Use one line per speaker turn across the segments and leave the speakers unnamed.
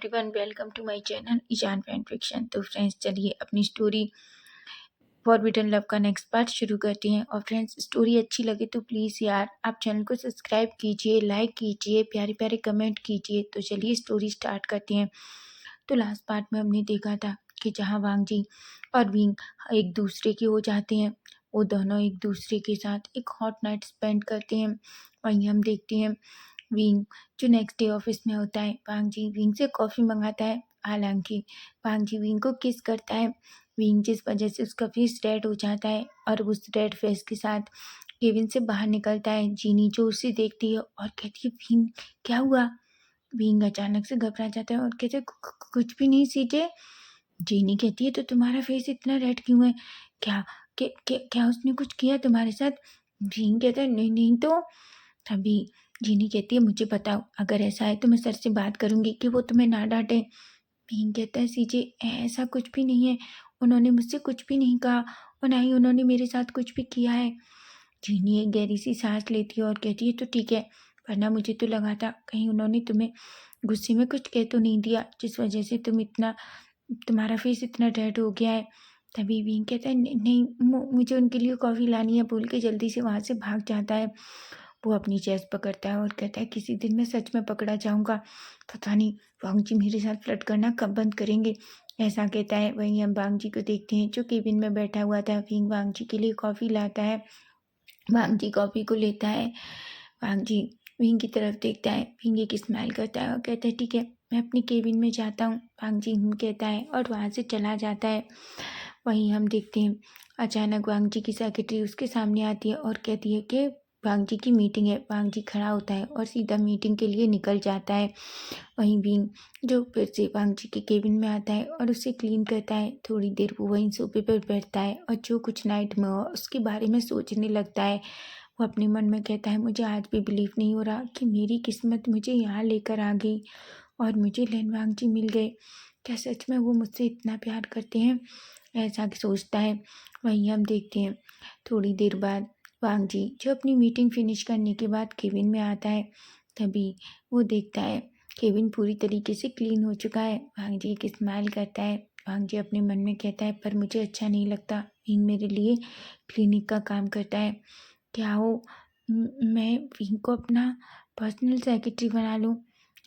Everyone, welcome to my channel Ishaan fan fiction. तो friends, चलिए अपनी स्टोरी फॉरबिडन लव का नेक्स्ट पार्ट शुरू करते हैं। और फ्रेंड्स, स्टोरी अच्छी लगे तो प्लीज़ यार आप चैनल को सब्सक्राइब कीजिए, लाइक कीजिए, प्यारे प्यारे कमेंट कीजिए। तो चलिए स्टोरी स्टार्ट करते हैं। तो लास्ट पार्ट में हमने देखा था कि जहाँ वांग जी और विंग एक दूसरे के हो जाते हैं, वो दोनों एक दूसरे के साथ एक हॉट नाइट स्पेंड करते हैं। वहीं हम देखते हैं विंग जो नेक्स्ट डे ऑफिस में होता है, वांग जी विंग से कॉफ़ी मंगाता है। हालांकि वांग जी विंग को किस करता है, विंग जिस वजह से उसका फेस रेड हो जाता है और उस रेड फेस के साथ केविन से बाहर निकलता है। जीनी जो उसे देखती है और कहती है, विंग क्या हुआ। विंग अचानक से घबरा जाता है और कहते हैं, कुछ भी नहीं सीजे। जीनी कहती है, तो तुम्हारा फेस इतना रेड क्यों है, क्या क्या उसने कुछ किया तुम्हारे साथ। विंग कहता है, नहीं नहीं। तो तभी जीनी कहती है, मुझे बताओ, अगर ऐसा है तो मैं सर से बात करूंगी कि वो तुम्हें ना डांटे। भीम कहता है, सीजे ऐसा कुछ भी नहीं है, उन्होंने मुझसे कुछ भी नहीं कहा और ना ही उन्होंने मेरे साथ कुछ भी किया है। जीनी एक गहरी सी सांस लेती है और कहती है, तो ठीक है, वरना मुझे तो लगा था कहीं उन्होंने तुम्हें गुस्से में कुछ कह तो नहीं दिया जिस वजह से तुम्हारा फेस इतना रेड हो गया है। तभी भीम कहता है, नहीं मुझे उनके लिए कॉफ़ी लानी है, बोल के जल्दी से वहाँ से भाग जाता है। वो अपनी चेस्ट पकड़ता है और कहता है, किसी दिन मैं सच में पकड़ा जाऊंगा, पता नहीं वांग जी मेरे साथ फ्लर्ट करना कब बंद करेंगे, ऐसा कहता है। वहीं हम वांग जी को देखते हैं जो केबिन में बैठा हुआ था। फिंग वांग जी के लिए कॉफ़ी लाता है। वांग जी कॉफ़ी को लेता है। वांग जी विंग की तरफ देखता है। विंग एक स्माइल करता है और कहता है, ठीक है, मैं अपनी केबिन में जाता हूँ। वांग जी कहता है और वहाँ से चला जाता है। वहीं हम देखते हैं अचानक वांग जी की सेक्रेटरी उसके सामने आती है और कहती है कि वांग जी की मीटिंग है। वांग जी खड़ा होता है और सीधा मीटिंग के लिए निकल जाता है। वहीं विंग जो फिर से वांग जी के केबिन में आता है और उसे क्लीन करता है। थोड़ी देर वो वहीं सोफे पर बैठता है और जो कुछ नाइट में हुआ उसके बारे में सोचने लगता है। वो अपने मन में कहता है, मुझे आज भी बिलीव नहीं हो रहा कि मेरी किस्मत मुझे यहाँ लेकर आ गई और मुझे लेन वांग जी मिल गए। क्या सच में वो मुझसे इतना प्यार करते हैं, ऐसा सोचता है। वहीं हम देखते हैं थोड़ी देर बाद वांग जी जो अपनी मीटिंग फिनिश करने के बाद केबिन में आता है। तभी वो देखता है केबिन पूरी तरीके से क्लीन हो चुका है। वांग जी एक स्माइल करता है। वांग जी अपने मन में कहता है, पर मुझे अच्छा नहीं लगता, विंग मेरे लिए क्लिनिक का काम करता है, क्या हो मैं विंग को अपना पर्सनल सेक्रेटरी बना लूं।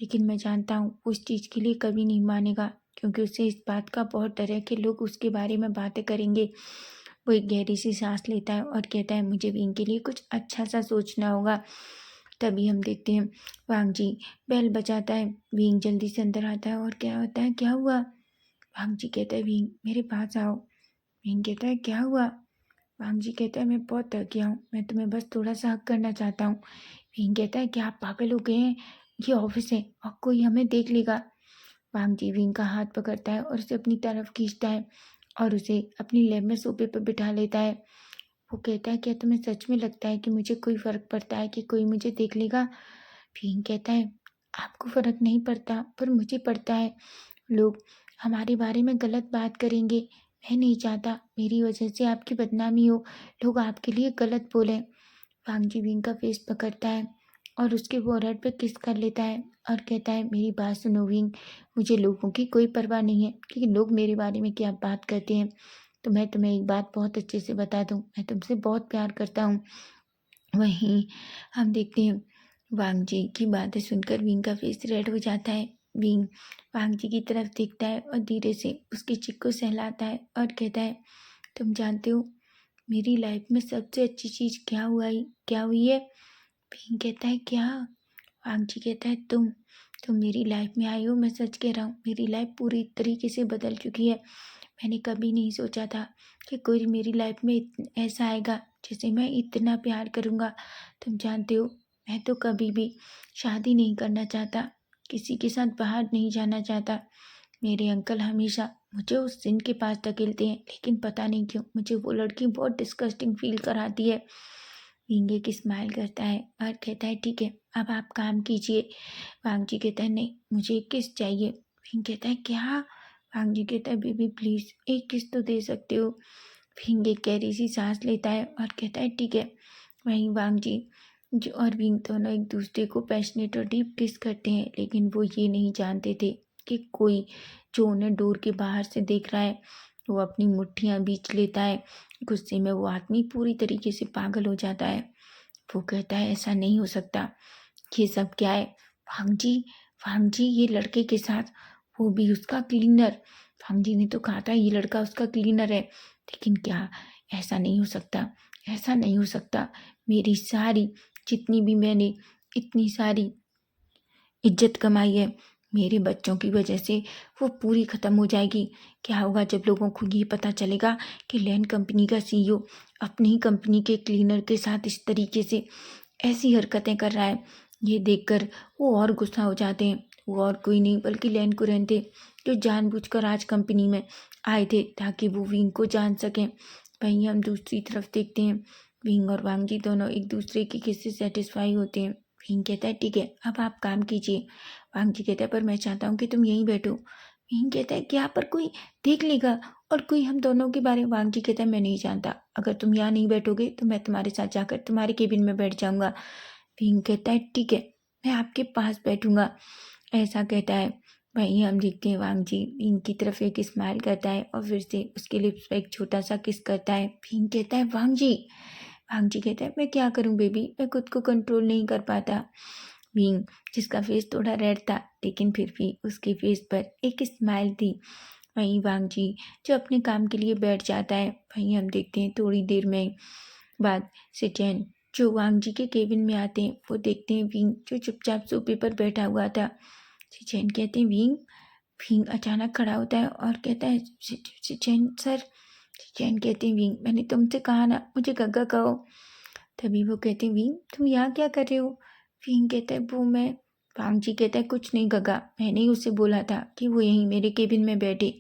लेकिन मैं जानता हूँ उस चीज़ के लिए कभी नहीं मानेगा, क्योंकि उसे इस बात का बहुत डर है कि लोग उसके बारे में बातें करेंगे। वो एक गहरी सी सांस लेता है और कहता है, मुझे विंग के लिए कुछ अच्छा सा सोचना होगा। तभी हम देखते हैं वांग जी बेल बजाता है। विंग जल्दी से अंदर आता है और क्या होता है, क्या हुआ। वांग जी कहता है, विंग मेरे पास आओ। विंग कहता है, क्या हुआ। वांग जी कहता है, मैं बहुत थक गया हूँ, मैं तुम्हें बस थोड़ा सा हक करना चाहता हूँ। विंग कहता है, क्या आप पागल हो गए हैं, ये ऑफिस है और कोई हमें देख लेगा। वांग जी विंग का हाथ पकड़ता है और उसे अपनी तरफ खींचता है और उसे अपनी लैब में सोफे पर बिठा लेता है। वो कहता है, क्या तुम्हें सच में लगता है कि मुझे कोई फर्क पड़ता है कि कोई मुझे देख लेगा। विंग कहता है, आपको फर्क नहीं पड़ता पर मुझे पड़ता है, लोग हमारे बारे में गलत बात करेंगे। मैं नहीं चाहता मेरी वजह से आपकी बदनामी हो, लोग आपके लिए गलत बोलें। वांग जी विंग का फेस पकड़ता है और उसके फोरहेड पे किस कर लेता है और कहता है, मेरी बात सुनो विंग, मुझे लोगों की कोई परवाह नहीं है कि लोग मेरे बारे में क्या बात करते हैं। तो मैं तुम्हें एक बात बहुत अच्छे से बता दूं, मैं तुमसे बहुत प्यार करता हूँ। वहीं हम देखते हैं वांग जी की बातें सुनकर विंग का फेस रेड हो जाता है। विंग वांग जी की तरफ देखता है और धीरे से उसकी चिक को सहलाता है और कहता है, तुम जानते हो मेरी लाइफ में सबसे अच्छी चीज़ क्या हुई है। विंग कहता है, क्या। वांग जी कहता है, तुम मेरी लाइफ में आई हो, मैं सच कह रहा हूँ, मेरी लाइफ पूरी तरीके से बदल चुकी है। मैंने कभी नहीं सोचा था कि कोई मेरी लाइफ में ऐसा आएगा जिसे मैं इतना प्यार करूँगा। तुम जानते हो मैं तो कभी भी शादी नहीं करना चाहता, किसी के साथ बाहर नहीं जाना चाहता। मेरे अंकल हमेशा मुझे उस जिन के पास धकेलते हैं, लेकिन पता नहीं क्यों मुझे वो लड़की बहुत डिस्गस्टिंग फील कराती है। विंग एक स्माइल करता है और कहता है, ठीक है, अब आप काम कीजिए। वांग जी कहता है, नहीं मुझे एक किस चाहिए। विंग कहता है, क्या। वांग जी कहता है, बेबी प्लीज एक किस तो दे सकते हो। विंग एक गहरी सी सांस लेता है और कहता है, ठीक है। वहीं वांग जी और विंग दोनों एक दूसरे को पैशनेट और डीप किस करते हैं, लेकिन वो ये नहीं जानते थे कि कोई जो उन्हें डोर के बाहर से देख रहा है। वो अपनी मुट्ठियाँ बीच लेता है। गुस्से में वो आदमी पूरी तरीके से पागल हो जाता है। वो कहता है ऐसा नहीं हो सकता, ये सब क्या है? भांग जी ये लड़के के साथ, वो भी उसका क्लीनर। भांग जी ने तो कहा था ये लड़का उसका क्लीनर है, लेकिन क्या, ऐसा नहीं हो सकता, ऐसा नहीं हो सकता। मेरी सारी, जितनी भी मैंने इतनी सारी इज्जत कमाई है, मेरे बच्चों की वजह से वो पूरी ख़त्म हो जाएगी। क्या होगा जब लोगों को ये पता चलेगा कि लैंड कंपनी का सीईओ अपनी ही कंपनी के क्लीनर के साथ इस तरीके से ऐसी हरकतें कर रहा है। ये देखकर वो और गुस्सा हो जाते हैं। वो और कोई नहीं बल्कि लैंड कुरैन थे, जो जानबूझकर आज कंपनी में आए थे ताकि वो विंग को जान सकें। वहीं हम दूसरी तरफ देखते हैं, विंग और वांग जी दोनों एक दूसरे के किस्से सेटिस्फाई होते हैं। विंग कहता है ठीक है, अब आप काम कीजिए। वांग जी कहता है पर मैं चाहता हूँ कि तुम यहीं बैठो। विंग कहता है कि यहाँ पर कोई देख लेगा और कोई हम दोनों के बारे में। वांग जी कहता है मैं नहीं जानता, अगर तुम यहाँ नहीं बैठोगे तो मैं तुम्हारे साथ जाकर तुम्हारे केबिन में बैठ जाऊंगा। विंग कहता है ठीक है, मैं आपके पास बैठूंगा, ऐसा कहता है। वहीं हम देखते हैं वांग जी विंग की तरफ एक स्माइल करता है और फिर से उसके लिप्स पर एक छोटा सा किस करता है। विंग कहता है वांग जी कहता है मैं क्या करूं बेबी, मैं खुद को कंट्रोल नहीं कर पाता। विंग, जिसका फेस थोड़ा रेड था लेकिन फिर भी उसके फेस पर एक स्माइल थी। वहीं वांग जी जो अपने काम के लिए बैठ जाता है। वहीं हम देखते हैं थोड़ी देर में बाद सिचैन जो वांग जी के केबिन में आते हैं। वो देखते हैं विंग जो चुपचाप सोफे पर बैठा हुआ था। सिचैन कहते हैं विंग। विंग अचानक खड़ा होता है और कहता है सिचैन सर। सिचैन कहते हैं विंग मैंने तुमसे कहा ना मुझे गग्गा कहो। तभी वो कहते हैं विंग तुम यहाँ क्या कर रहे हो? विंग कहता है वो मैं। वांग जी कहता है कुछ नहीं गग्गा, मैंने ही उसे बोला था कि वो यहीं मेरे केबिन में बैठे।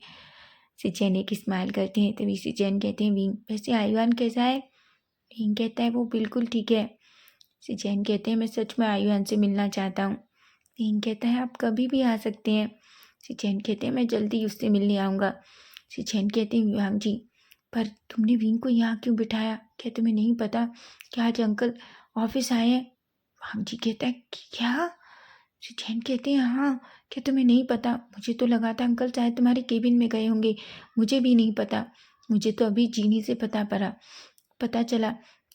सिचैन एक स्माइल करते हैं। तभी सिचैन कहते हैं विंग वैसे आयुआन कैसा है? विंग कहता है वो बिल्कुल ठीक है। सिचैन कहते हैं मैं सच में आयुआन से मिलना चाहता हूँ। विंग कहता है आप कभी भी आ सकते हैं। सिचैन कहते हैं मैं जल्दी उससे मिलने आऊँगा। सिचैन कहते हैं वांग जी पर तुमने विंग को यहाँ क्यों बिठाया? क्या तुम्हें नहीं पता कि आज अंकल ऑफिस आए हैं? वांग जी कहता है क्या? सिचैन कहते हैं हाँ, क्या तुम्हें नहीं पता? मुझे तो लगा था अंकल शायद तुम्हारे केबिन में गए होंगे, मुझे भी नहीं पता। मुझे तो अभी जीनी से पता चला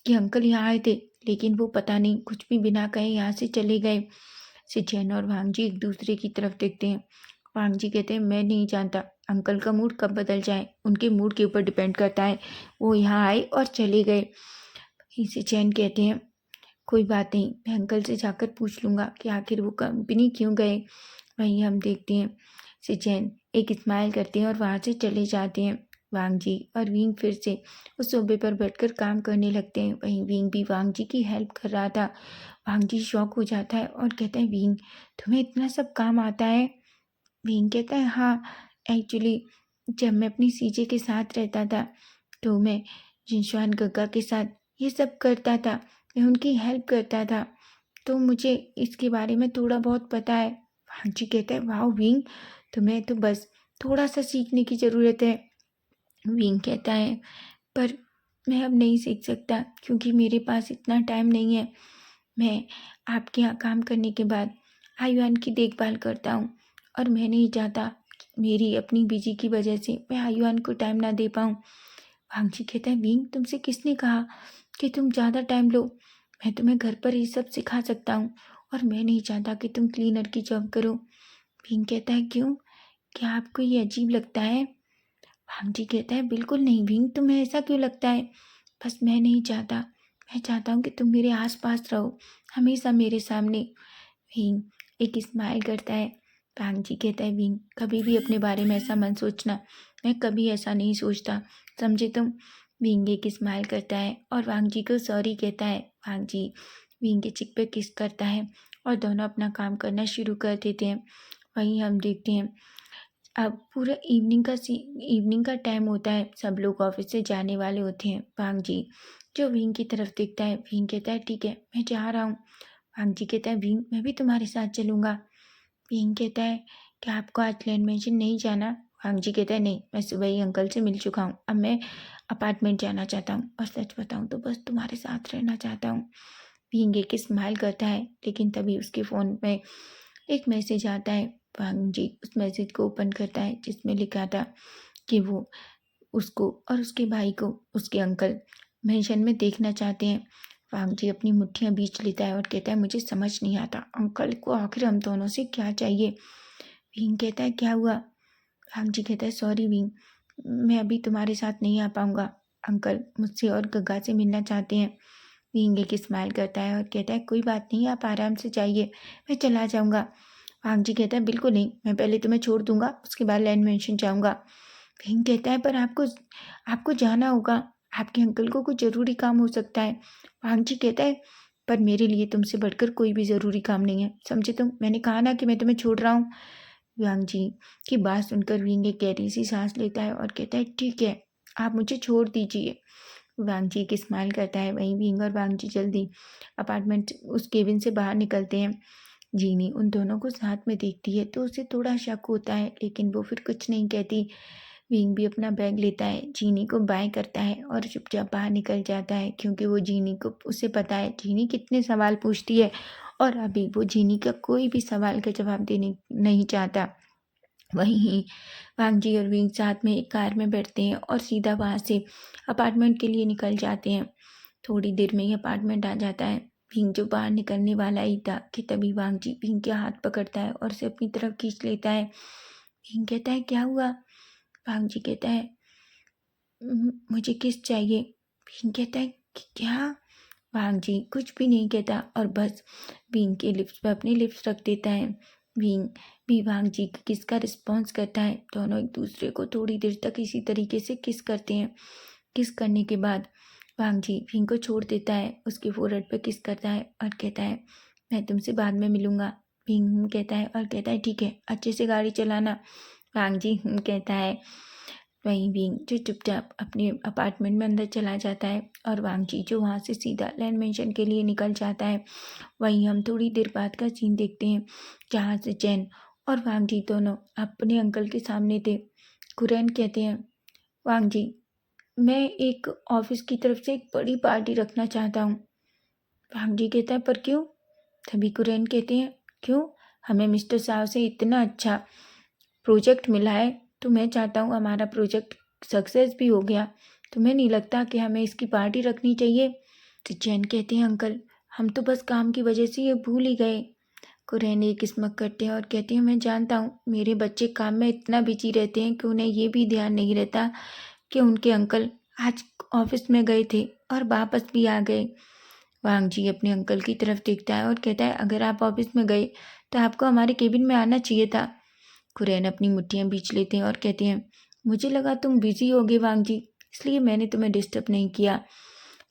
कि अंकल यहाँ आए थे, लेकिन वो पता नहीं कुछ भी बिना कहे यहाँ से चले गए। सिचैन और वांग जी एक दूसरे की तरफ देखते हैं। वांग जी कहते हैं मैं नहीं जानता अंकल का मूड कब बदल जाए, उनके मूड के ऊपर डिपेंड करता है। वो यहाँ आए और चले गए। सिचैन कहते हैं कोई बात नहीं, मैं अंकल से जाकर पूछ लूँगा कि आखिर वो कंपनी क्यों गए। वहीं हम देखते हैं सिचैन एक स्माइल करते हैं और वहाँ से चले जाते हैं। वांग जी और विंग फिर से उस सोफे पर बैठकर काम करने लगते हैं। वहीं विंग भी वांग जी की हेल्प कर रहा था। वांग जी शॉक हो जाता है और कहता है विंग तुम्हें इतना सब काम आता है? विंग कहता है हाँ, एक्चुअली जब मैं अपनी सीजे के साथ रहता था तो मैं जिनशान गग्गा के साथ ये सब करता था, मैं उनकी हेल्प करता था, तो मुझे इसके बारे में थोड़ा बहुत पता है। वांग कहता है वाह विंग, तुम्हें तो बस थोड़ा सा सीखने की ज़रूरत है। विंग कहता है पर मैं अब नहीं सीख सकता क्योंकि मेरे पास इतना टाइम नहीं है। मैं आपके यहाँ काम करने के बाद आयुआन की देखभाल करता हूँ और मैं नहीं चाहता कि मेरी अपनी बिजी की वजह से मैं आयुआन को टाइम ना दे पाऊँ। वांग कहता है विंग तुमसे किसने कहा कि तुम ज़्यादा टाइम लो? मैं तुम्हें घर पर ये सब सिखा सकता हूँ और मैं नहीं चाहता कि तुम क्लीनर की जॉब करो। विंग कहता है क्यों, क्या आपको ये अजीब लगता है? वांग कहता है बिल्कुल नहीं विंग, तुम्हें ऐसा क्यों लगता है? बस मैं नहीं चाहता, मैं चाहता हूँ कि तुम मेरे आसपास रहो, हमेशा मेरे सामने। विंग एक स्माइल करता है। वांग कहता है विंग कभी भी अपने बारे में ऐसा मत सोचना, मैं कभी ऐसा नहीं सोचता, समझे तुम? विंग एक स्माइल करता है और वांग को सॉरी कहता है। वांग विंग के चिक पे किस करता है और दोनों अपना काम करना शुरू कर देते हैं। वहीं हम देखते हैं अब पूरा इवनिंग का टाइम होता है, सब लोग ऑफिस से जाने वाले होते हैं। वांग जो विंग की तरफ देखता है, विंग कहता है ठीक है मैं जा रहा हूँ। वांग कहता है विंग मैं भी तुम्हारे साथ चलूँगा। विंग कहता है क्या आपको आज लैंड मेंशन नहीं जाना? वांग कहता है नहीं, मैं सुबह ही अंकल से मिल चुका हूँ, अब मैं अपार्टमेंट जाना चाहता हूँ और सच बताऊँ तो बस तुम्हारे साथ रहना चाहता हूँ। विंग एक स्माइल करता है लेकिन तभी उसके फ़ोन में एक मैसेज आता है। वांग जी उस मैसेज को ओपन करता है जिसमें लिखा था कि वो उसको और उसके भाई को उसके अंकल मेंशन में देखना चाहते हैं। वांग जी अपनी मुट्ठियां बीच लेता है और कहता है मुझे समझ नहीं आता अंकल को आखिर हम दोनों से क्या चाहिए। विंग कहता है क्या हुआ। वांग जी कहता है सॉरी विंग, मैं अभी तुम्हारे साथ नहीं आ पाऊंगा, अंकल मुझसे और गग्गा से मिलना चाहते हैं। विंग एक स्माइल करता है और कहता है कोई बात नहीं, आप आराम से जाइए, मैं चला जाऊंगा। वांग जी कहता है बिल्कुल नहीं, मैं पहले तुम्हें छोड़ दूंगा उसके बाद लैंड मेंशन जाऊंगा। विंग कहता है पर आपको आपको जाना होगा, आपके अंकल को कुछ ज़रूरी काम हो सकता है। वांग जी कहता है पर मेरे लिए तुमसे बढ़कर कोई भी ज़रूरी काम नहीं है, समझे तुम, मैंने कहा ना कि मैं तुम्हें छोड़ रहा हूँ। वांग जी की बात सुनकर विंग एक गहरी सी सांस लेता है और कहता है ठीक है, आप मुझे छोड़ दीजिए। वांग जी एक स्माइल करता है। वहीं विंग और वांग जी जल्दी अपार्टमेंट उस केबिन से बाहर निकलते हैं। जीनी उन दोनों को साथ में देखती है तो उसे थोड़ा शक होता है, लेकिन वो फिर कुछ नहीं कहती। विंग भी अपना बैग लेता है, जीनी को बाय करता है और चुपचाप बाहर निकल जाता है, क्योंकि वो जीनी को उसे पता है जीनी कितने सवाल पूछती है और अभी वो जीनी का कोई भी सवाल का जवाब देने नहीं चाहता। वहीं वांग जी और विंग साथ में एक कार में बैठते हैं और सीधा वहाँ से अपार्टमेंट के लिए निकल जाते हैं। थोड़ी देर में ही अपार्टमेंट आ जाता है। विंग जो बाहर निकलने वाला ही था कि तभी वांग जी विंग के हाथ पकड़ता है और उसे अपनी तरफ खींच लेता है। विंग कहता है क्या हुआ। वांग जी कहता है मुझे किस चाहिए। विंग कहता है कि क्या। वांग जी कुछ भी नहीं कहता और बस विंग के लिप्स पर अपनी लिप्स रख देता है। विंग भी वांग जी की किस का रिस्पॉन्स करता है। दोनों एक दूसरे को थोड़ी देर तक इसी तरीके से किस करते हैं। किस करने के बाद वांग जी विंग को छोड़ देता है, उसके फोrehead पे किस करता है और कहता है मैं तुमसे बाद में मिलूंगा। विंग कहता है और कहता है ठीक है, अच्छे से गाड़ी चलाना। वांग जी कहता है। वहीं विंग जो चुपचाप अपने अपार्टमेंट में अंदर चला जाता है और वांग जी जो वहाँ से सीधा लैंड मेंशन के लिए निकल जाता है। वहीं हम थोड़ी देर बाद का सीन देखते हैं जहाँ से चैन और वांग जी दोनों अपने अंकल के सामने थे। कुरैन कहते हैं वांग जी मैं एक ऑफिस की तरफ से एक बड़ी पार्टी रखना चाहता हूँ। वांग जी कहता है पर क्यों। तभी कुरैन कहते हैं क्यों, हमें मिस्टर साहब से इतना अच्छा प्रोजेक्ट मिला है तो मैं चाहता हूँ हमारा प्रोजेक्ट सक्सेस भी हो गया, तुम्हें नहीं लगता कि हमें इसकी पार्टी रखनी चाहिए। तो जैन कहते हैं अंकल हम तो बस काम की वजह से ये भूल ही गए। कुरैन एक किस्मत करते हैं और कहते हैं मैं जानता हूँ मेरे बच्चे काम में इतना बिजी रहते हैं कि उन्हें ये भी ध्यान नहीं रहता कि उनके अंकल आज ऑफिस में गए थे और वापस भी आ गए। वांग जी अपने अंकल की तरफ देखता है और कहता है अगर आप ऑफिस में गए तो आपको हमारे केबिन में आना चाहिए था। कुरैन अपनी मुट्ठियां बीच लेते हैं और कहते हैं मुझे लगा तुम बिजी होगे वांग जी, इसलिए मैंने तुम्हें डिस्टर्ब नहीं किया।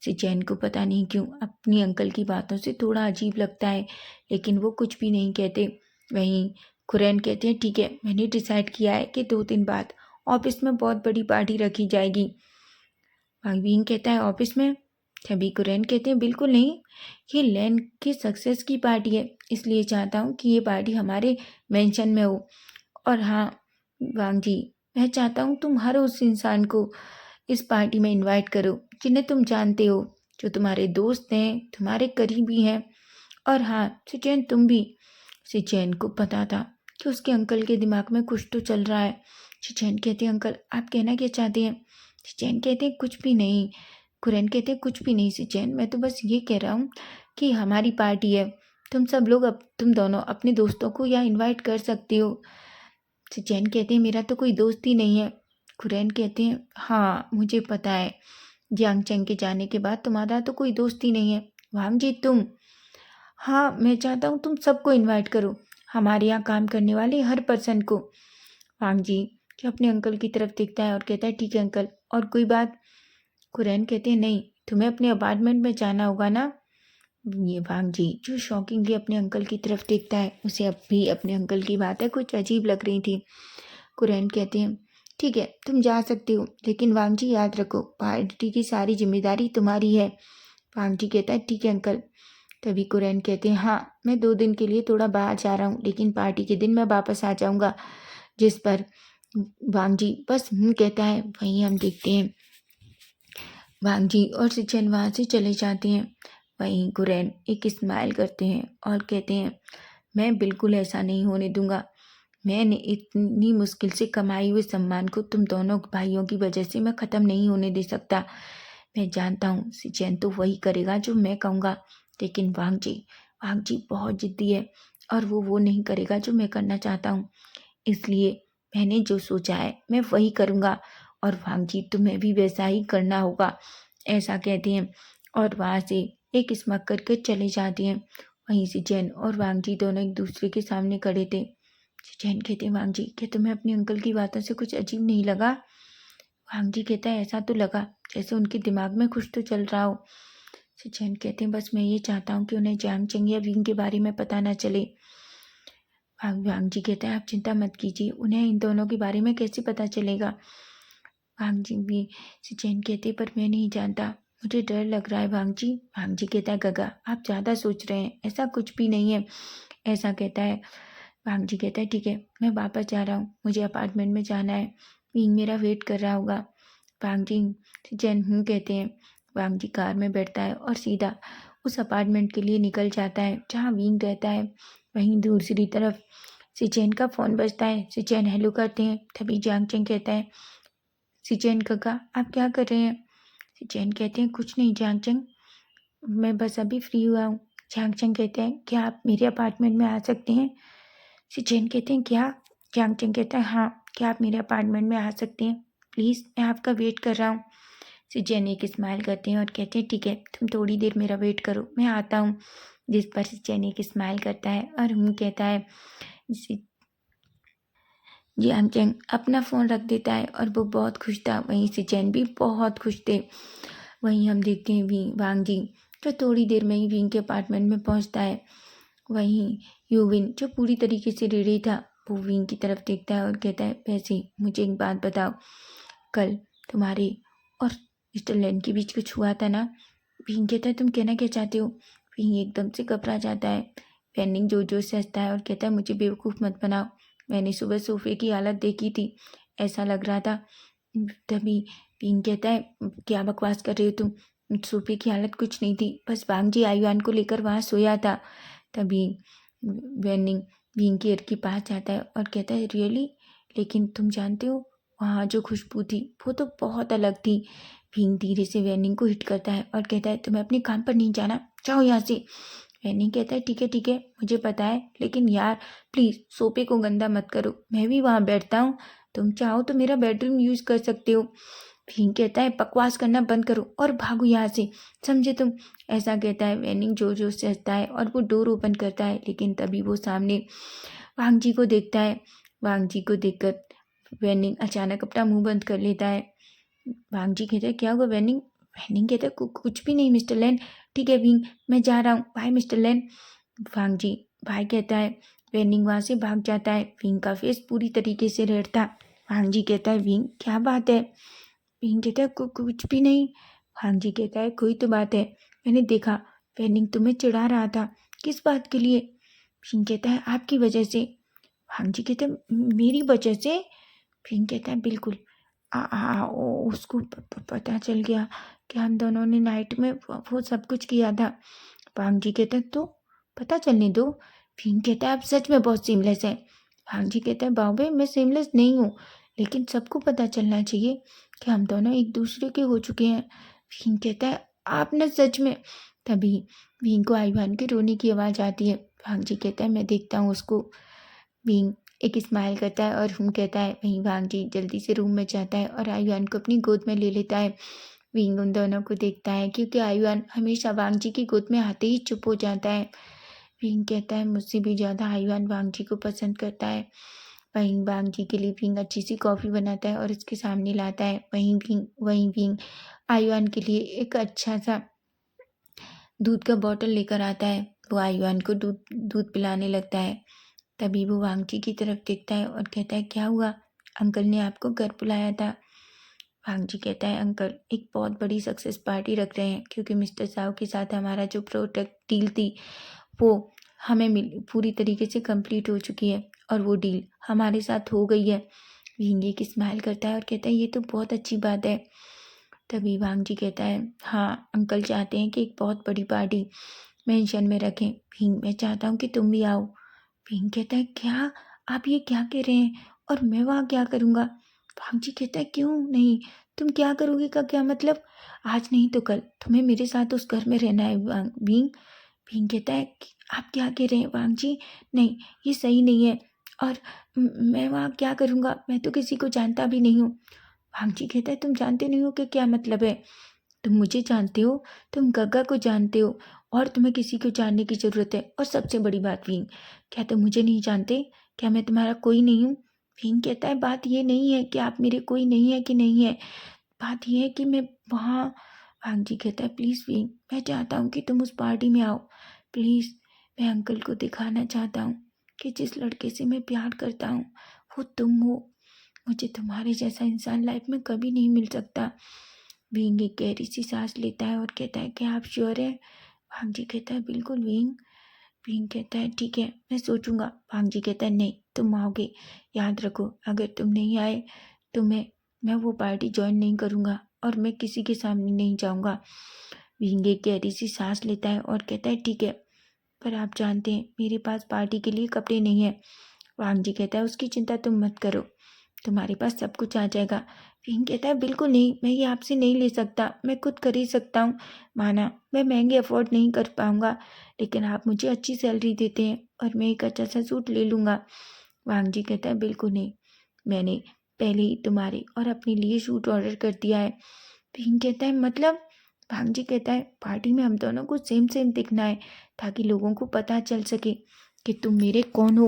सिचैन को पता नहीं क्यों अपनी अंकल की बातों से थोड़ा अजीब लगता है, लेकिन वो कुछ भी नहीं कहते। वहीं कुरैन कहते हैं ठीक है, मैंने डिसाइड किया है कि 2 दिन बाद ऑफिस में बहुत बड़ी पार्टी रखी जाएगी। विंग कहता है ऑफिस में। तभी कुरैन कहते हैं बिल्कुल नहीं, ये लैंड की सक्सेस की पार्टी है, इसलिए चाहता हूँ कि ये पार्टी हमारे मेंशन में हो। और हाँ वांग जी मैं चाहता हूँ तुम हर उस इंसान को इस पार्टी में इनवाइट करो जिन्हें तुम जानते हो, जो तुम्हारे दोस्त हैं, तुम्हारे करीबी हैं। और हाँ सिचैन तुम भी। सिचैन को पता था कि उसके अंकल के दिमाग में कुछ तो चल रहा है। सिचैन कहते हैं अंकल आप कहना क्या चाहते हैं। सिचैन कहते हैं कुछ भी नहीं। कुरैन कहते हैं कुछ भी नहीं सिचैन, मैं तो बस ये कह रहा हूँ कि हमारी पार्टी है, तुम सब लोग तुम दोनों अपने दोस्तों को यहाँ इनवाइट कर सकते हो। सिचैन कहते हैं मेरा तो कोई दोस्त ही नहीं है। कुरैन कहते हैं हाँ मुझे पता है, जियांग चैंग के जाने के बाद तुम्हारा तो कोई दोस्त ही नहीं है। वांग जी तुम। हाँ मैं चाहता हूँ तुम सबको इनवाइट करो, हमारे यहाँ काम करने वाले हर पर्सन को। वांग जी जो अपने अंकल की तरफ देखता है और कहता है ठीक है अंकल, और कोई बात। कुरैन कहते हैं नहीं, तुम्हें अपने अपार्टमेंट में जाना होगा ना। ये वांग जी जो शॉकिंगली अपने अंकल की तरफ देखता है, उसे अब भी अपने अंकल की बातें कुछ अजीब लग रही थी। कुरैन कहते हैं ठीक है तुम जा सकते हो, लेकिन वांग जी याद रखो पार्टी की सारी जिम्मेदारी तुम्हारी है। वांग जी कहता है ठीक है अंकल। तभी कुरैन कहते हैं हाँ मैं 2 दिन के लिए थोड़ा बाहर जा रहा हूँ, लेकिन पार्टी के दिन मैं वापस आ जाऊँगा। जिस पर वांग जी बस कहता है। वहीं हम देखते हैं वांग जी और सिचन वहाँ से चले जाते हैं। वहीं कुरैन एक स्माइल करते हैं और कहते हैं मैं बिल्कुल ऐसा नहीं होने दूंगा। मैंने इतनी मुश्किल से कमाई हुए सम्मान को तुम दोनों भाइयों की वजह से मैं ख़त्म नहीं होने दे सकता। मैं जानता हूँ सिचेन तो वही करेगा जो मैं कहूँगा, लेकिन वांग जी बहुत ज़िद्दी है और वो नहीं करेगा जो मैं करना चाहता हूँ। इसलिए मैंने जो सोचा है मैं वही करूँगा और वांग जी तुम्हें भी वैसा ही करना होगा, ऐसा कहती हैं और वहाँ से एक स्मग करके चले जाती हैं। वहीं सिचेन और वांग जी दोनों एक दूसरे के सामने खड़े थे। सिचेन कहते हैं, वांग जी क्या तुम्हें अपने अंकल की बातों से कुछ अजीब नहीं लगा? वांग जी कहता है, ऐसा तो लगा जैसे उनके दिमाग में कुछ तो चल रहा हो। सिचेन कहते हैं, बस मैं ये चाहता हूँ कि उन्हें जैंग चंग या विंग के बारे में पता ना चले। वांग जी कहता है, आप चिंता मत कीजिए, उन्हें इन दोनों के बारे में कैसे पता चलेगा? वांग जी भी सिचेन कहते, पर मैं नहीं जानता, मुझे डर लग रहा है वांग जी। वांग जी कहता है, गगा आप ज़्यादा सोच रहे हैं, ऐसा कुछ भी नहीं है, ऐसा कहता है। वांग जी कहता है, ठीक है मैं वापस जा रहा हूँ, मुझे अपार्टमेंट में जाना है, विंग मेरा वेट कर रहा होगा। वांग जी सिचेन कहते हैं। वांग जी कार में बैठता है और सीधा उस अपार्टमेंट के लिए निकल जाता है जहाँ विंग रहता है। वहीं दूसरी तरफ सिचेन का फ़ोन बजता है। सिचेन हेलो करते हैं, तभी जांग चेंग कहता है, सिचेन काका आप क्या कर रहे हैं? सिचेन कहते हैं, कुछ नहीं जांग चेंग, मैं बस अभी फ्री हुआ हूँ। जांग चेंग कहते हैं, क्या आप मेरे अपार्टमेंट में आ सकते हैं? सिचेन कहते हैं, क्या? जांग चेंग कहता है, हाँ क्या आप मेरे अपार्टमेंट में आ सकते हैं? प्लीज़ मैं आपका वेट कर रहा हूँ। सिचेन एक स्माइल करते हैं और कहते हैं, ठीक है तुम थोड़ी देर मेरा वेट करो, मैं आता हूँ। जिस पर सिचेन एक स्माइल करता है और कहता है। जियांग चैंग अपना फ़ोन रख देता है और वो बहुत खुश था। वहीं सिचेन भी बहुत खुश थे। वहीं हम देखते हैं वांग जी जो थोड़ी देर में ही विंग के अपार्टमेंट में पहुंचता है। वहीं यूविन जो पूरी तरीके से रेडी था वो विंग की तरफ देखता है और कहता है, वैसे मुझे एक बात बताओ, कल तुम्हारे और मिस्टर लैन के बीच कुछ हुआ था ना? विंग कहता है, तुम कहना क्या चाहते हो? विंग एकदम से घबरा जाता है। पेनिंग जोर जोर से हंसता है और कहता है, मुझे बेवकूफ़ मत बनाओ, मैंने सुबह सोफे की हालत देखी थी, ऐसा लग रहा था। तभी पिंग कहता है, क्या बकवास कर रहे हो तुम, सोफे की हालत कुछ नहीं थी, बस वांग जी आयुआन को लेकर वहाँ सोया था। तभी वेनिंग पिंग के पास जाता है और कहता है, रियली? लेकिन तुम जानते हो वहाँ जो खुशबू थी वो तो बहुत अलग थी। पिंग धीरे से वेनिंग को हिट करता है और कहता है, तुम्हें अपने काम पर नहीं जाना, जाओ यहाँ से। वेनिंग कहता है, ठीक है मुझे पता है, लेकिन यार प्लीज़ सोफे को गंदा मत करो, मैं भी वहाँ बैठता हूँ, तुम चाहो तो मेरा बेडरूम यूज़ कर सकते हो। फिंग कहता है, बकवास करना बंद करो और भागो यहाँ से, समझे तुम? ऐसा कहता है। वेनिंग जोर जोर से हंसता है और वो डोर ओपन करता है, लेकिन तभी वो सामने वांग जी को देखता है। वांग जी को देखकर वेनिंग अचानक अपना मुंह बंद कर लेता है। वांग जी कहते हैं, क्या हुआ वेनिंग? वेनिंग कहता है, कुछ भी नहीं मिस्टर लैन, ठीक है विंग, मैं जा रहा हूँ, बाय मिस्टर लैन। वांग जी भाई कहता है। वेनिंग वहाँ से भाग जाता है। विंग का फेस पूरी तरीके से रेड था। वांग जी कहता है, विंग क्या बात है? विंग कहता है, कुछ भी नहीं। वांग जी कहता है, कोई तो बात है, मैंने देखा वेनिंग तुम्हें चिढ़ा रहा था, किस बात के लिए? विंग कहता है, आपकी वजह से। वांग जी कहते हैं, मेरी वजह से? विंग कहता है, बिल्कुल। उसको पता चल गया कि हम दोनों ने नाइट में वो सब कुछ किया था। वांग जी कहते हैं, तो पता चलने दो। विंग कहता है, आप सच में बहुत सीमलेस है। वांग जी कहते हैं, बाबे मैं सीमलेस नहीं हूँ, लेकिन सबको पता चलना चाहिए कि हम दोनों एक दूसरे के हो चुके हैं। विंग कहता है, आप न सच में। तभी विंग को आईवान के रोने की आवाज़ आती है। वांग जी कहता है, मैं देखता हूँ उसको। विंग एक स्माइल करता है और कहता है। वहीं वांग जी जल्दी से रूम में जाता है और आयुआन को अपनी गोद में ले लेता है। विंग उन दोनों को देखता है क्योंकि आयुआन हमेशा वांग जी की गोद में आते ही चुप हो जाता है। विंग कहता है, मुझसे भी ज़्यादा आयुआन वांग जी को पसंद करता है। वहीं वांग जी के लिए विंग अच्छी सी कॉफ़ी बनाता है और उसके सामने लाता है। वहीं विंग आयुआन के लिए एक अच्छा सा दूध का बॉटल लेकर आता है। वो आयुआन को दूध दूध पिलाने लगता है। तभी वो वांग जी की तरफ देखता है और कहता है, क्या हुआ, अंकल ने आपको घर बुलाया था? वांग जी कहता है, अंकल एक बहुत बड़ी सक्सेस पार्टी रख रहे हैं क्योंकि मिस्टर साव के साथ हमारा जो प्रोडक्ट डील थी वो हमें पूरी तरीके से कंप्लीट हो चुकी है और वो डील हमारे साथ हो गई है। विंग एक स्माइल करता है और कहता है, ये तो बहुत अच्छी बात है। तभी वांग जी कहता है, हाँ अंकल चाहते हैं कि एक बहुत बड़ी पार्टी मेंशन में रखें। विंग मैं चाहता हूँ कि तुम भी आओ। विंग कहता है, क्या आप ये क्या कह रहे हैं? और मैं वहाँ क्या करूँगा? भांजी कहता है, क्यों नहीं? तुम क्या करोगे का क्या मतलब? आज नहीं तो कल तुम्हें मेरे साथ उस घर में रहना है बींग। भीम कहता है कि आप क्या कह रहे हैं वांग जी? नहीं, ये सही नहीं है। और मैं वहाँ क्या करूँगा? मैं तो किसी को जानता भी नहीं हूँ। वांग जी कहता है, तुम जानते नहीं हो कि क्या मतलब है? तुम मुझे जानते हो, तुम गग्गा को जानते हो, और तुम्हें किसी को जानने की ज़रूरत है। और सबसे बड़ी बात भीम, क्या तुम मुझे नहीं जानते? क्या मैं तुम्हारा कोई नहीं हूँ? भीम कहता है, बात ये नहीं है कि आप मेरे कोई नहीं है कि नहीं है, बात यह है कि मैं वहाँ। भांग जी कहता है, प्लीज़ विंग, मैं चाहता हूँ कि तुम उस पार्टी में आओ। प्लीज़, मैं अंकल को दिखाना चाहता हूँ कि जिस लड़के से मैं प्यार करता हूँ वो तुम हो। मुझे तुम्हारे जैसा इंसान लाइफ में कभी नहीं मिल सकता। विंग एक गहरी सी सांस लेता है और कहता है कि आप श्योर हैं? भांग जी कहता है, बिल्कुल विंग। विंग कहता है, ठीक है, मैं सोचूंगा। भांग जी कहता है, नहीं, तुम आओगे। याद रखो, अगर तुम नहीं आए तो मैं वो पार्टी ज्वाइन नहीं करूँगा और मैं किसी के सामने नहीं जाऊँगा। विंग एक गहरी सी सांस लेता है और कहता है, ठीक है, पर आप जानते हैं मेरे पास पार्टी के लिए कपड़े नहीं हैं। वांग जी कहता है, उसकी चिंता तुम मत करो, तुम्हारे पास सब कुछ आ जाएगा। विंग कहता है, बिल्कुल नहीं, मैं ये आपसे नहीं ले सकता, मैं खुद खरीद सकता हूँ। माना मैं महंगे अफोर्ड नहीं कर पाऊँगा, लेकिन आप मुझे अच्छी सैलरी देते हैं और मैं एक अच्छा सा सूट ले लूँगा। वांग जी कहता है, बिल्कुल नहीं, मैंने पहले ही तुम्हारे और अपने लिए सूट ऑर्डर कर दिया है। विंग कहता है, मतलब? भांग जी कहता है, पार्टी में हम दोनों को सेम सेम दिखना है ताकि लोगों को पता चल सके कि तुम मेरे कौन हो।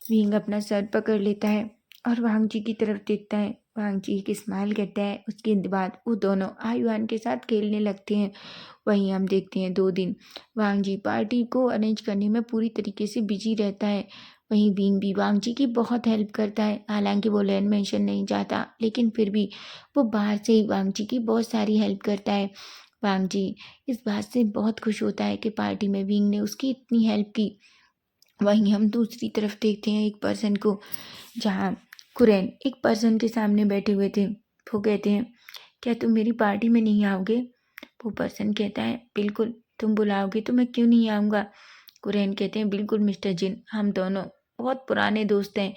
विंग अपना सर पकड़ लेता है और वांग जी की तरफ देखता है। वांग जी एक स्माइल करता है। उसके बाद वो दोनों आयुआन के साथ खेलने लगते हैं। वहीं हम देखते हैं 2 दिन वांग जी पार्टी को अरेंज करने में पूरी तरीके से बिजी रहता है। वहीं विंग भी वांग जी की बहुत हेल्प करता है। हालांकि वो लैंड मेंशन नहीं चाहता, लेकिन फिर भी वो बाहर से ही वांग जी की बहुत सारी हेल्प करता है। वांग जी इस बात से बहुत खुश होता है कि पार्टी में विंग ने उसकी इतनी हेल्प की। वहीं हम दूसरी तरफ देखते हैं एक पर्सन को, जहाँ कुरैन एक पर्सन के सामने बैठे हुए थे। वो कहते हैं, क्या तुम मेरी पार्टी में नहीं आओगे? वो पर्सन कहता है, बिल्कुल, तुम बुलाओगे तो मैं क्यों नहीं आऊँगा। कुरैन कहते हैं, बिल्कुल मिस्टर जिन, हम दोनों बहुत पुराने दोस्त हैं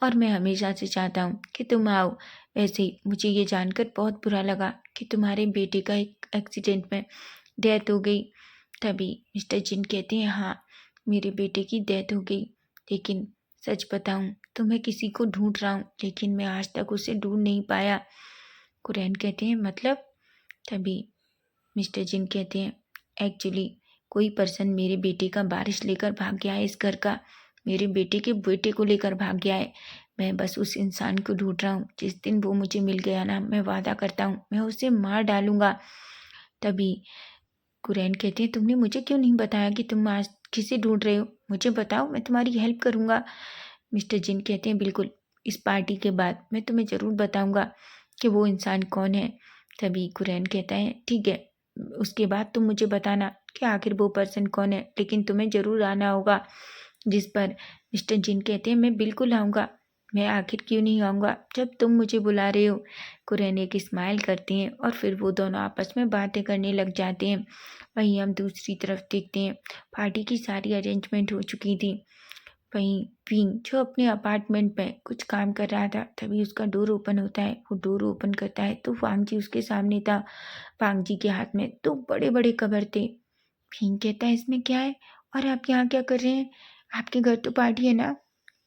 और मैं हमेशा से चाहता हूँ कि तुम आओ। वैसे ही मुझे ये जानकर बहुत बुरा लगा कि तुम्हारे बेटे का एक एक्सीडेंट में डेथ हो गई। तभी मिस्टर जिन कहते हैं, हाँ, मेरे बेटे की डेथ हो गई, लेकिन सच बताऊं तो मैं किसी को ढूंढ रहा हूँ, लेकिन मैं आज तक उसे ढूंढ नहीं पाया। कुरैन कहते हैं, मतलब? तभी मिस्टर जिन कहते हैं, एक्चुअली कोई पर्सन मेरे बेटे का बारिश लेकर भाग गया है इस घर का, मेरे बेटे के बेटे को लेकर भाग गया है। मैं बस उस इंसान को ढूंढ रहा हूँ। जिस दिन वो मुझे मिल गया ना, मैं वादा करता हूँ मैं उसे मार डालूंगा। तभी कुरैन कहते हैं, तुमने मुझे क्यों नहीं बताया कि तुम आज किसे ढूंढ रहे हो? मुझे बताओ, मैं तुम्हारी हेल्प करूँगा। मिस्टर जिन कहते हैं, बिल्कुल, इस पार्टी के बाद मैं तुम्हें ज़रूर बताऊँगा कि वो इंसान कौन है। तभी कुरैन कहता है, ठीक है, उसके बाद तुम मुझे बताना कि आखिर वो पर्सन कौन है, लेकिन तुम्हें ज़रूर आना होगा। जिस पर मिस्टर जिन कहते हैं, मैं बिल्कुल आऊँगा। मैं आखिर क्यों नहीं आऊँगा जब तुम मुझे बुला रहे हो। कुरैन एक स्माइल करते हैं और फिर वो दोनों आपस में बातें करने लग जाते हैं। वहीं हम दूसरी तरफ देखते हैं, पार्टी की सारी अरेंजमेंट हो चुकी थी। वहीं विंग जो अपने अपार्टमेंट में कुछ काम कर रहा था, तभी उसका डोर ओपन होता है। वो डोर ओपन करता है तो वांग जी उसके सामने था। वांग जी के हाथ में 2 बड़े-बड़े कवर थे। विंग कहता है, इसमें क्या है और आप यहाँ क्या कर रहे हैं? आपके घर तो पार्टी है ना?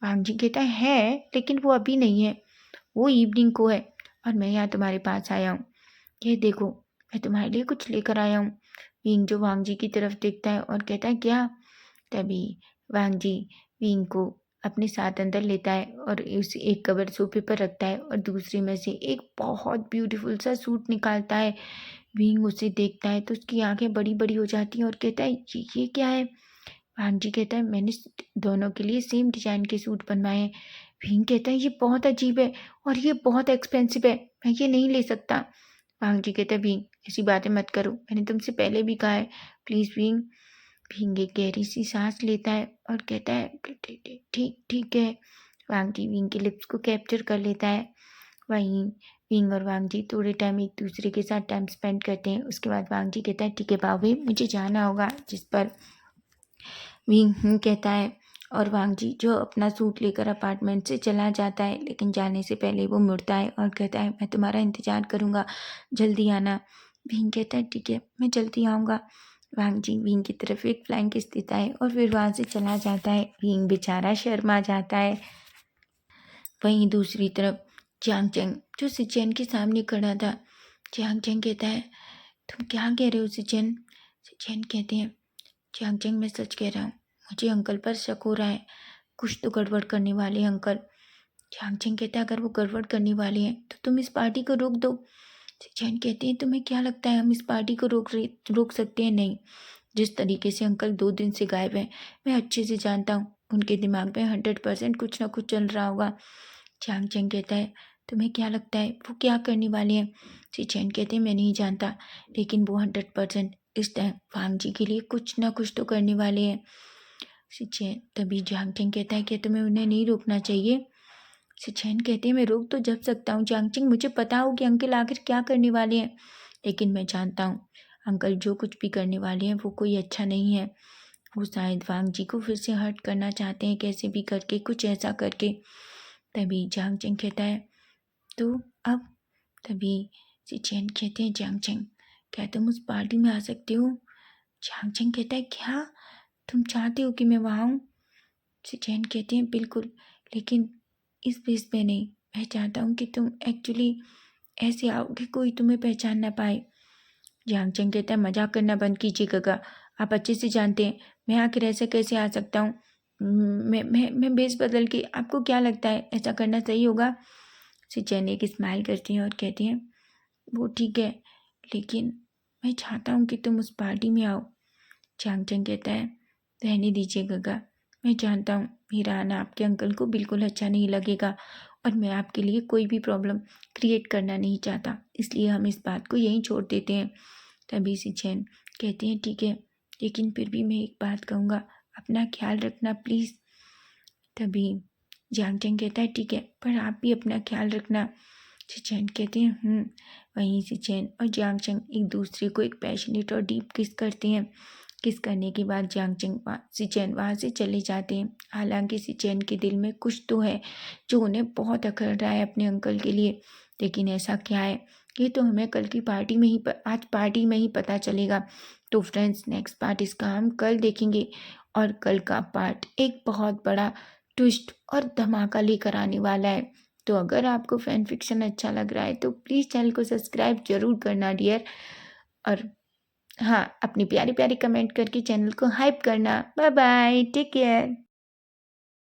वांग जी कहता है, लेकिन वो अभी नहीं है, वो इवनिंग को है और मैं यहाँ तुम्हारे पास आया हूँ। ये देखो, मैं तुम्हारे लिए कुछ लेकर आया हूँ। विंग जो वांग जी की तरफ देखता है और कहता है, क्या? तभी वांग जी विंग को अपने साथ अंदर लेता है और उसे एक कवर सोफे पर रखता है और दूसरे में से एक बहुत ब्यूटीफुल सा सूट निकालता है। विंग उसे देखता है तो उसकी आंखें बड़ी बड़ी हो जाती हैं और कहता है, ये क्या है? वांग जी कहता है, मैंने दोनों के लिए सेम डिजाइन के सूट बनवाए हैं। विंग कहता है, ये बहुत अजीब है और ये बहुत एक्सपेंसिव है, मैं ये नहीं ले सकता। वांग जी कहता है, विंग, ऐसी बातें मत करो, मैंने तुमसे पहले भी कहा है, प्लीज़ विंग। विंग एक गहरी सी सांस लेता है और कहता है, ठीक ठीक ठीक है। वांग जी विंग के लिप्स को कैप्चर कर लेता है। वहीं विंग और वांग जी थोड़े टाइम एक दूसरे के साथ टाइम स्पेंड करते हैं। उसके बाद वांग जी कहता है, ठीक है भाभी, मुझे जाना होगा। जिस पर विंग कहता है और वांग जी जो अपना सूट लेकर अपार्टमेंट से चला जाता है, लेकिन जाने से पहले वो मुड़ता है और कहता है मैं तुम्हारा इंतज़ार करूँगा, जल्दी आना। विंग कहता है ठीक है, मैं जल्दी आऊँगा। वांग जी विंग की तरफ एक फ्लाइंग किस देता है और फिर वहाँ से चला जाता है। विंग बेचारा शर्मा जाता है। वहीं दूसरी तरफ जियांग चेंग जो सिचेन के सामने खड़ा था। जियांग चेंग कहता है तुम क्या कह रहे हो सिचेन? सिचेन कहते हैं जियांग चेंग मैं सच कह रहा हूँ, मुझे अंकल पर शक हो रहा है, कुछ तो गड़बड़ करने वाले हैं अंकल। जियांग चेंग कहता है अगर वो गड़बड़ करने वाले हैं तो तुम इस पार्टी को रोक दो। सिचेन कहते हैं तुम्हें क्या लगता है हम इस पार्टी को रोक सकते हैं? नहीं, जिस तरीके से अंकल 2 दिन से गायब हैं मैं अच्छे से जानता हूँ, उनके दिमाग में 100% कुछ ना कुछ चल रहा होगा। चांग चेंग कहता है तुम्हें क्या लगता है वो क्या करने वाले हैं? चिचेन कहते हैं मैं नहीं जानता, लेकिन वो 100% इस टाइम वांग जी के लिए कुछ ना कुछ तो करने वाले हैं। सिचेन तभी जांग चेंग कहता है कि तुम्हें उन्हें नहीं रोकना चाहिए। सिचेन कहते हैं मैं रोक तो जब सकता हूँ जांग चेंग, मुझे पता हो कि अंकल आखिर क्या करने वाले हैं, लेकिन मैं जानता हूँ अंकल जो कुछ भी करने वाले हैं वो कोई अच्छा नहीं है। वो शायद वांग जी को फिर से हर्ट करना चाहते हैं, कैसे भी करके कुछ ऐसा करके। तभी जांग चेंग कहता है तो अब तभी सिचेन कहते हैं जांग चेंग क्या तुम उस पार्टी में आ सकते हो? जांग चेंग कहता है क्या तुम चाहते हो कि मैं वहाँ आऊँ? सिचेन कहते हैं बिल्कुल, लेकिन इस बेस पे नहीं, मैं चाहता हूँ कि तुम एक्चुअली ऐसे आओ कि कोई तुम्हें पहचान ना पाए। जांग चेंग कहता है मजाक करना बंद कीजिए काका, आप अच्छे से जानते हैं मैं आखिर ऐसे कैसे आ सकता हूँ। मैं बेस बदल के, आपको क्या लगता है ऐसा करना सही होगा? सिचेन एक स्माइल करती हैं और कहती हैं वो ठीक है, लेकिन मैं चाहता हूँ कि तुम उस पार्टी में आओ। चांग चंग कहता है रहने दीजिए गगा, मैं जानता हूँ मेरा आना आपके अंकल को बिल्कुल अच्छा नहीं लगेगा और मैं आपके लिए कोई भी प्रॉब्लम क्रिएट करना नहीं चाहता, इसलिए हम इस बात को यहीं छोड़ देते हैं। तभी सिचेन कहते हैं ठीक है, लेकिन फिर भी मैं एक बात कहूँगा, अपना ख्याल रखना प्लीज़। तभी जियांग चेंग कहता है ठीक है, पर आप भी अपना ख्याल रखना। सिचेन कहते हैं वहीं सिचेन और जियांग चेंग एक दूसरे को एक पैशनेट और डीप किस करते हैं। किस करने के बाद जियांग चेंग सिचेन वहाँ से चले जाते हैं। हालांकि सिचेन के दिल में कुछ तो है जो उन्हें बहुत अखर रहा है अपने अंकल के लिए, लेकिन ऐसा क्या है ये तो हमें कल की पार्टी में ही आज पार्टी में ही पता चलेगा। तो फ्रेंड्स नेक्स्ट पार्ट इसका हम कल देखेंगे और कल का पार्ट एक बहुत बड़ा ट्विस्ट और धमाका लेकर आने वाला है। तो अगर आपको फैन फिक्शन अच्छा लग रहा है तो प्लीज़ चैनल को सब्सक्राइब जरूर करना डियर। और हाँ, अपनी प्यारी प्यारी कमेंट करके चैनल को हाइप करना। Bye bye, take care.